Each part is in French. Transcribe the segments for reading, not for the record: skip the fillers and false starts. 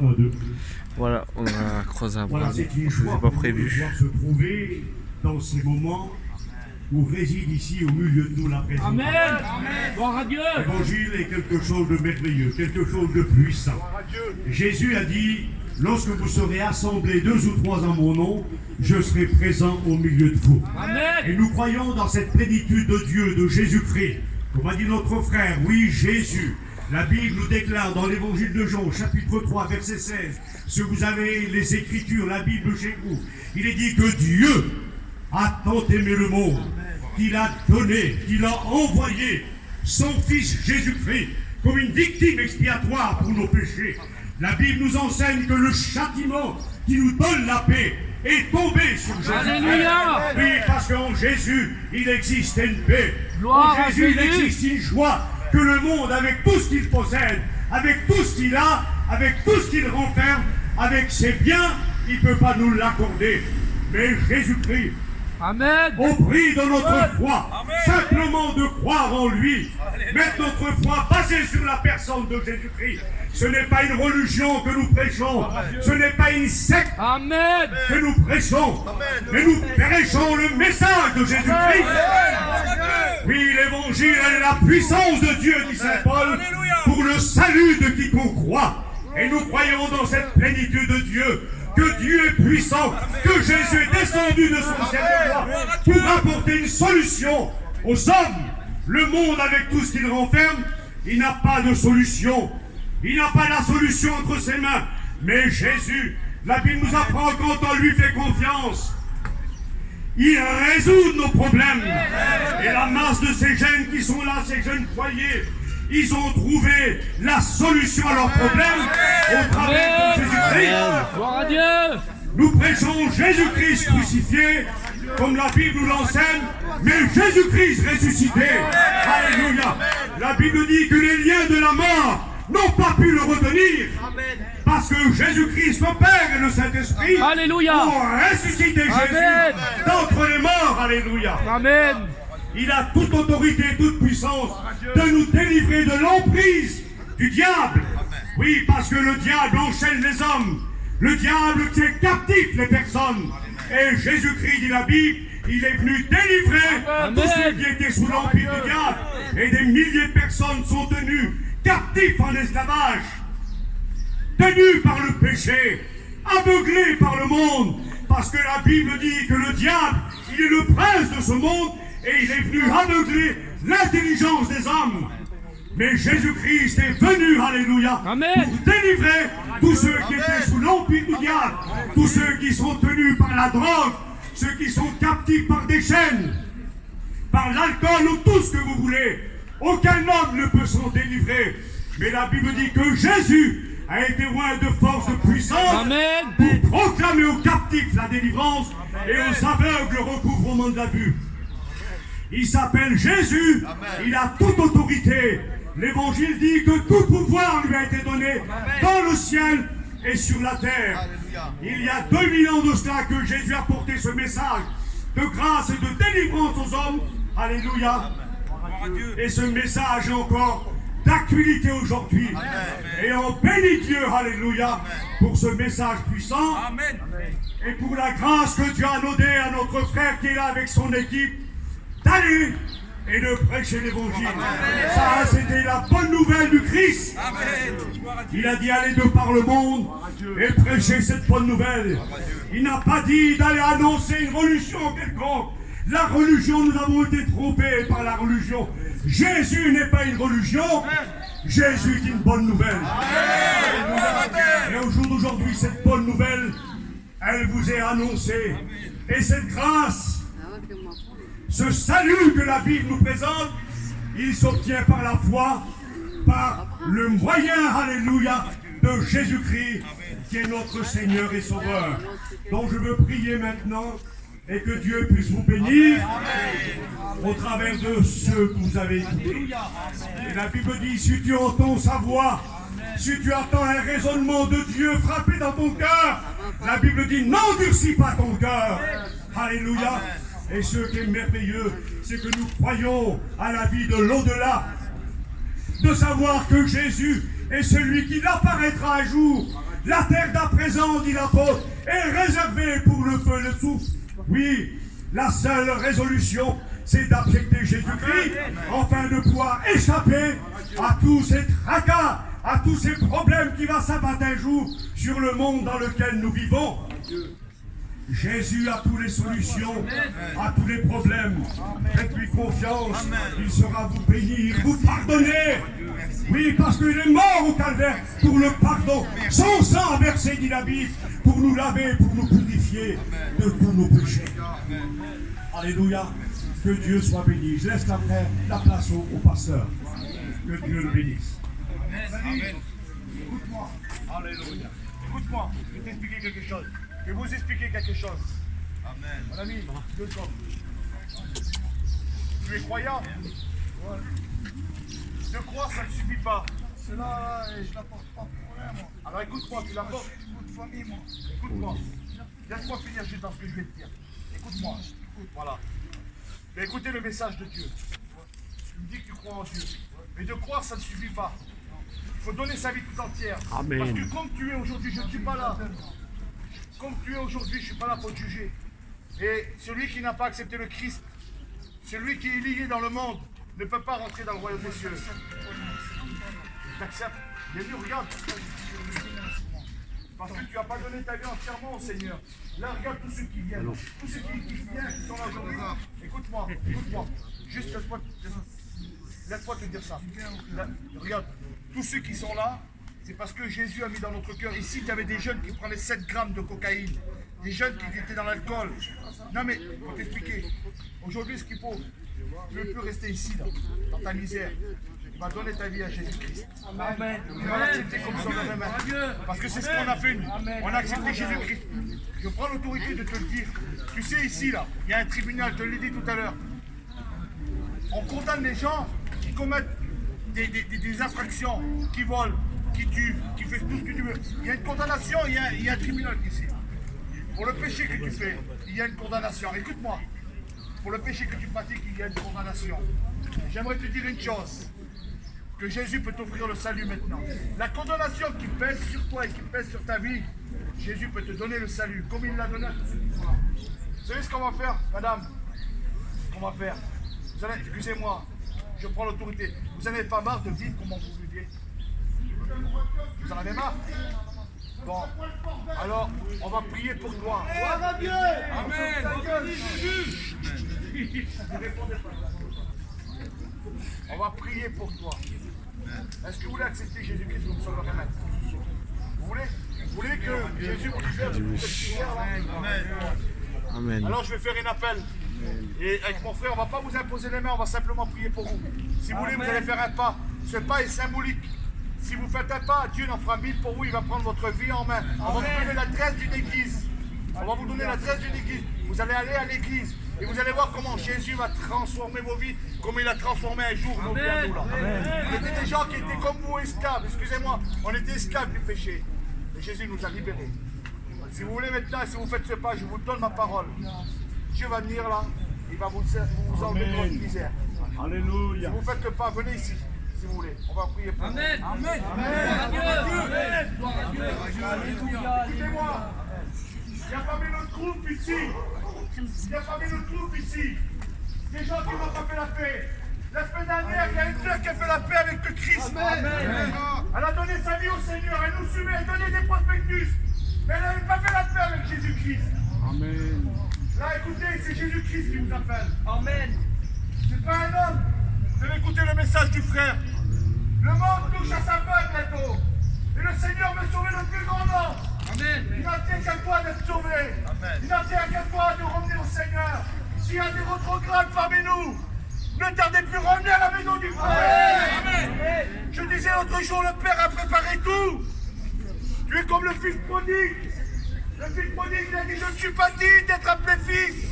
1, 2. Voilà, on a croisé un Voilà, bandit, c'est une c'était joie pas pour nous de prévu. pouvoir se trouver dans ces moments où réside ici au milieu de nous la présence. Amen. Gloire à Dieu. L'évangile est quelque chose de merveilleux, quelque chose de puissant. Jésus a dit, lorsque vous serez assemblés 2 ou 3 en mon nom, je serai présent au milieu de vous. Amen. Et nous croyons dans cette plénitude de Dieu, de Jésus-Christ. Comme a dit notre frère, oui, Jésus. La Bible nous déclare dans l'évangile de Jean, chapitre 3, verset 16, si vous avez les Écritures, la Bible chez vous, il est dit que Dieu a tant aimé le monde, qu'il a donné, qu'il a envoyé son Fils Jésus-Christ comme une victime expiatoire pour nos péchés. La Bible nous enseigne que le châtiment qui nous donne la paix est tombé sur Jésus. Alléluia. Oui, parce qu'en Jésus, il existe une paix. Gloire En à Jésus, il Jésus. existe une joie que le monde, avec tout ce qu'il possède, avec tout ce qu'il a, avec tout ce qu'il renferme, avec ses biens, il ne peut pas nous l'accorder. Mais Jésus-Christ, Amen. au prix de notre foi, simplement de croire en lui, mettre notre foi basée sur la personne de Jésus-Christ. Ce n'est pas une religion que nous prêchons, ce n'est pas une secte Amen. que nous prêchons, mais nous prêchons le message de Jésus-Christ. Oui, l'évangile est la puissance de Dieu, dit Saint Paul, pour le salut de quiconque croit. Et nous croyons dans cette plénitude de Dieu, que Dieu est puissant, que Jésus est descendu de son ciel de gloire pour apporter une solution aux hommes. Le monde, avec tout ce qu'il renferme, il n'a pas de solution. Il n'a pas la solution entre ses mains. Mais Jésus, la Bible nous apprend quand on lui fait confiance, il résout nos problèmes. Et la masse de ces jeunes qui sont là, ces jeunes foyers, ils ont trouvé la solution à leurs problèmes au travers de Jésus-Christ. Gloire à Dieu. Nous prêchons Jésus-Christ crucifié, comme la Bible nous l'enseigne, mais Jésus-Christ ressuscité. Alléluia. La Bible dit que les liens de la mort n'ont pas pu le retenir. Parce que Jésus-Christ, le Père et le Saint-Esprit Alléluia. ont ressuscité Jésus Amen. d'entre les morts. Alléluia. Amen. Il a toute autorité, toute puissance de nous délivrer de l'emprise du diable. Oui, parce que le diable enchaîne les hommes. Le diable tient captif les personnes. Et Jésus-Christ, dit la Bible, il est venu délivrer tous ceux qui étaient sous l'empire du diable. Et des milliers de personnes sont tenues captifs en esclavage, tenus par le péché, aveuglés par le monde. Parce que la Bible dit que le diable, il est le prince de ce monde et il est venu aveugler l'intelligence des hommes. Mais Jésus-Christ est venu, alléluia, Amen. pour délivrer tous ceux qui étaient sous l'empire du diable, tous ceux qui sont tenus par la drogue, ceux qui sont captifs par des chaînes, par l'alcool ou tout ce que vous voulez. Aucun homme ne peut s'en délivrer. Mais la Bible dit que Jésus a été oint de force, de puissance, Amen. pour proclamer aux captifs la délivrance et aux aveugles le recouvrement de la vue. Il s'appelle Jésus, il a toute autorité. L'évangile dit que tout pouvoir lui a été donné dans le ciel et sur la terre. Il y a 2000 ans de cela que Jésus a porté ce message de grâce et de délivrance aux hommes. Alléluia. Et ce message est encore d'actualité aujourd'hui. Et on bénit Dieu, alléluia, pour ce message puissant. Et pour la grâce que Dieu a donnée à notre frère qui est là avec son équipe, d'aller et de prêcher l'évangile. Ça, c'était la bonne nouvelle du Christ. Il a dit allez de par le monde et prêcher cette bonne nouvelle. Il n'a pas dit d'aller annoncer une religion quelconque. La religion, nous avons été trompés par la religion. Jésus n'est pas une religion, Jésus est une bonne nouvelle. Et au jour d'aujourd'hui, cette bonne nouvelle, elle vous est annoncée. Et cette grâce, ce salut que la Bible nous présente, il s'obtient par la foi, par le moyen, alléluia, de Jésus-Christ, qui est notre Seigneur et Sauveur. Donc je veux prier maintenant et que Dieu puisse vous bénir au travers de ceux que vous avez écoutés. Et la Bible dit, si tu entends sa voix, si tu entends un raisonnement de Dieu frapper dans ton cœur, la Bible dit, n'endurcis pas ton cœur. Alléluia. Et ce qui est merveilleux, c'est que nous croyons à la vie de l'au-delà. De savoir que Jésus est celui qui apparaîtra un jour La terre d'à présent, dit l'apôtre, est réservée pour le feu et le souffle. Oui, la seule résolution, c'est d'accepter Jésus-Christ, afin de pouvoir échapper à tous ces tracas, à tous ces problèmes qui vont s'abattre un jour sur le monde dans lequel nous vivons. Jésus a toutes les solutions à tous les problèmes. Faites-lui confiance, il saura vous bénir, vous pardonner. Oui, parce qu'il est mort au calvaire pour le pardon. Son sang a versé, dit la Bible, pour nous laver, pour nous purifier de tous nos péchés. Alléluia. Que Dieu soit béni. Je laisse la place au pasteur. Que Dieu le bénisse. Amen. Écoute-moi. Alléluia. Écoute-moi, je vais t'expliquer quelque chose. Je vais vous expliquer quelque chose. Amen. Mon ami, 2 secondes. Tu es croyant? De croire, ça ne suffit pas. Cela, je l'apporte pas pour rien, moi. Alors écoute-moi, tu l'apportes. Toute famille, moi. Écoute-moi. Laisse-moi finir juste dans ce que je vais te dire. Écoute-moi. Voilà. Mais écoutez le message de Dieu. Tu me dis que tu crois en Dieu. Mais de croire, ça ne suffit pas. Il faut donner sa vie tout entière. Amen. Parce que comme tu es aujourd'hui, je ne suis pas là. Comme tu es aujourd'hui, je ne suis pas là pour te juger. Et celui qui n'a pas accepté le Christ, celui qui est lié dans le monde, ne peut pas rentrer dans le royaume des cieux. T'acceptes? Bienvenue, regarde. Parce que tu n'as pas donné ta vie entièrement au Seigneur. Là, regarde tous ceux qui viennent. Tous ceux qui viennent, qui sont là aujourd'hui. Écoute-moi, écoute-moi. Juste laisse-moi te dire ça. Là, regarde, tous ceux qui sont là, c'est parce que Jésus a mis dans notre cœur. Ici, il y avait des jeunes qui prenaient 7 grammes de cocaïne. Des jeunes qui étaient dans l'alcool. Non mais, pour t'expliquer. Aujourd'hui, ce qu'il faut, tu ne veux plus rester ici, là, dans ta misère. Tu vas donner ta vie à Jésus-Christ. Amen. Tu vas l'accepter comme son main. Parce que c'est ce qu'on a fait, nous. On a accepté Jésus-Christ. Je prends l'autorité de te le dire. Tu sais, ici, là, il y a un tribunal, je te l'ai dit tout à l'heure. On condamne les gens qui commettent des infractions, qui volent, qui tuent, qui font tout ce que tu veux. Il y a une condamnation, il y a un tribunal ici. Pour le péché que tu fais, il y a une condamnation. Écoute-moi. Pour le péché que tu pratiques, il y a une condamnation. J'aimerais te dire une chose. Que Jésus peut t'offrir le salut maintenant. La condamnation qui pèse sur toi et qui pèse sur ta vie, Jésus peut te donner le salut, comme il l'a donné à tous. Vous savez ce qu'on va faire, madame? Ce qu'on va faire. Vous allez, excusez-moi, je prends l'autorité. Vous n'en avez pas marre de vivre comment vous vivez? Vous en avez marre? Bon, alors, on va prier pour toi. Amen. On va prier pour toi. Est-ce que vous voulez accepter Jésus-Christ comme sauveur et maître? Vous voulez que Jésus vous libère de toute cette misère là? Amen. Alors je vais faire un appel. Et avec mon frère, on ne va pas vous imposer les mains, on va simplement prier pour vous. Si vous voulez, vous allez faire un pas. Ce pas est symbolique. Si vous faites un pas, Dieu en fera 1000 pour vous, il va prendre votre vie en main. On va vous donner l'adresse d'une église. On va vous donner l'adresse d'une église. Vous allez aller à l'église et vous allez voir comment Jésus va transformer vos vies, comme il a transformé un jour nos vies à nous là. On était des gens qui étaient comme vous, esclaves. Excusez-moi, on était esclaves du péché. Et Jésus nous a libérés. Si vous voulez maintenant, si vous faites ce pas, je vous donne ma parole. Dieu va venir là, il va vous enlever de votre misère. Alléluia. Si vous faites le pas, venez ici, si vous voulez. On va prier pour vous. Amen. Amen. Écoutez-moi, il n'y a pas mis notre groupe ici. Il n'y a pas mis notre groupe ici. Des gens qui n'ont pas fait la paix. La semaine dernière, il y a une sœur qui a fait la paix avec le Christ. Elle a donné sa vie au Seigneur, elle nous suivait, elle donnait des prospectus. Mais elle n'avait pas fait la paix avec Jésus-Christ. Amen. Là, écoutez, c'est Jésus-Christ qui vous appelle. Amen. C'est pas un homme. Vous allez écouter le message du frère. Le monde touche à sa fin bientôt. Et le Seigneur veut sauver le plus grand nombre. Amen. Il n'en tient qu'à toi d'être sauvé. Il n'en tient qu'à toi de revenir au Seigneur. S'il y a des retrogrades parmi nous, ne tardez plus, revenez à la maison du Père. Amen. Je disais l'autre jour, le Père a préparé tout. Tu es comme le fils prodigue. Le fils prodigue, il a dit, je ne suis pas digne d'être appelé fils.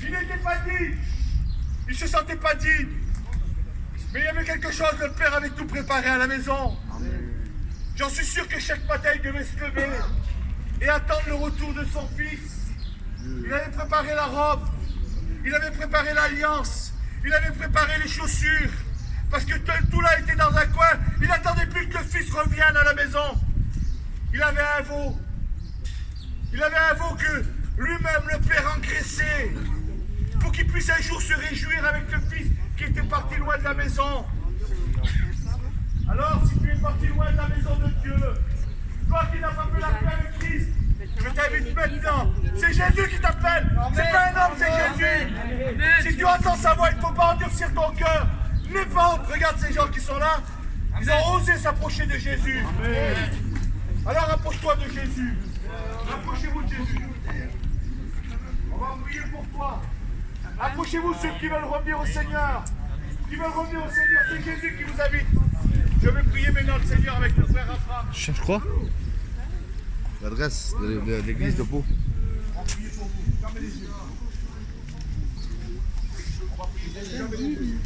Il n'était pas digne. Il ne se sentait pas digne. Mais il y avait quelque chose, le Père avait tout préparé à la maison. J'en suis sûr que chaque matin, il devait se lever et attendre le retour de son fils. Il avait préparé la robe. Il avait préparé l'alliance. Il avait préparé les chaussures. Parce que tout là était dans un coin. Il n'attendait plus que le fils revienne à la maison. Il avait un veau. Il avait un veau que lui-même, le Père, engraissait. Pour qu'il puisse un jour se réjouir avec le Fils qui était parti loin de la maison. Alors, si tu es parti loin de la maison de Dieu, toi qui n'as pas fait la paix avec Christ, je t'invite maintenant. C'est Jésus qui t'appelle. C'est pas un homme, c'est Jésus. Si tu entends sa voix, il ne faut pas endurcir ton cœur. N'aie pas honte. Regarde ces gens qui sont là. Ils ont osé s'approcher de Jésus. Alors approche-toi de Jésus. Approchez-vous de Jésus. On va prier pour toi. Approchez-vous ceux qui veulent revenir au Seigneur. Qui veulent revenir au Seigneur. C'est Jésus qui vous invite. Je vais prier maintenant le Seigneur avec le frère Raphaël. Je cherche quoi? L'adresse de l'église de Pau. On va prier pour vous. Fermez les yeux. On va prier. Fermez les yeux.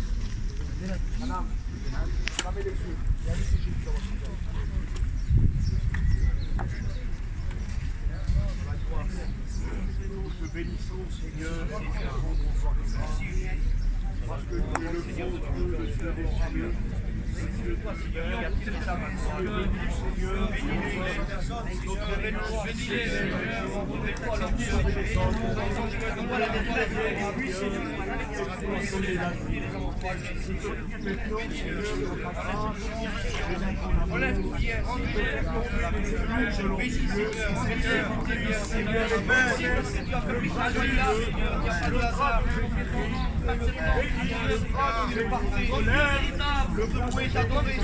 Madame, fermez les yeux. Et allez, c'est Jésus dans votre cœur. Nous te bénissons, Seigneur, et te rendons gloire et grâce. Parce que tu es le bon Dieu, le Dieu des cieux. Bénis-le, Seigneur, le bon est adoré.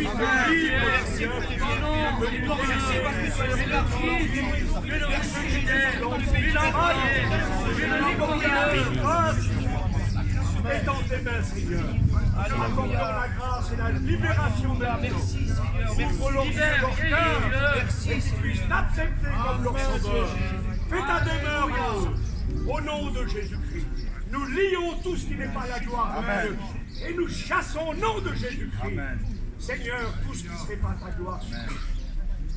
Merci pour tes nom. Merci parce que tu es élargi. Merci fidèle. Et dans tes mains, Seigneur. Alors accorde la grâce et la libération de la merci, Seigneur. Merci, merci, et qu'ils puissent t'accepter comme leur sauveur. Fais ta demeure en eux. Au nom de Jésus-Christ. Nous lions tout ce qui n'est pas la gloire de Dieu. Et nous chassons au nom de Jésus-Christ. Seigneur, tout ce qui ne serait pas ta gloire,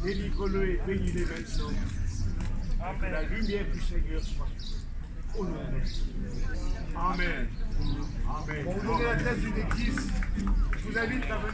délivre-le et bénis-les maintenant. Que la lumière du Seigneur soit au nom de Jésus. Amen. Amen. Pour vous donner l'adresse d'une église, je vous invite à venir.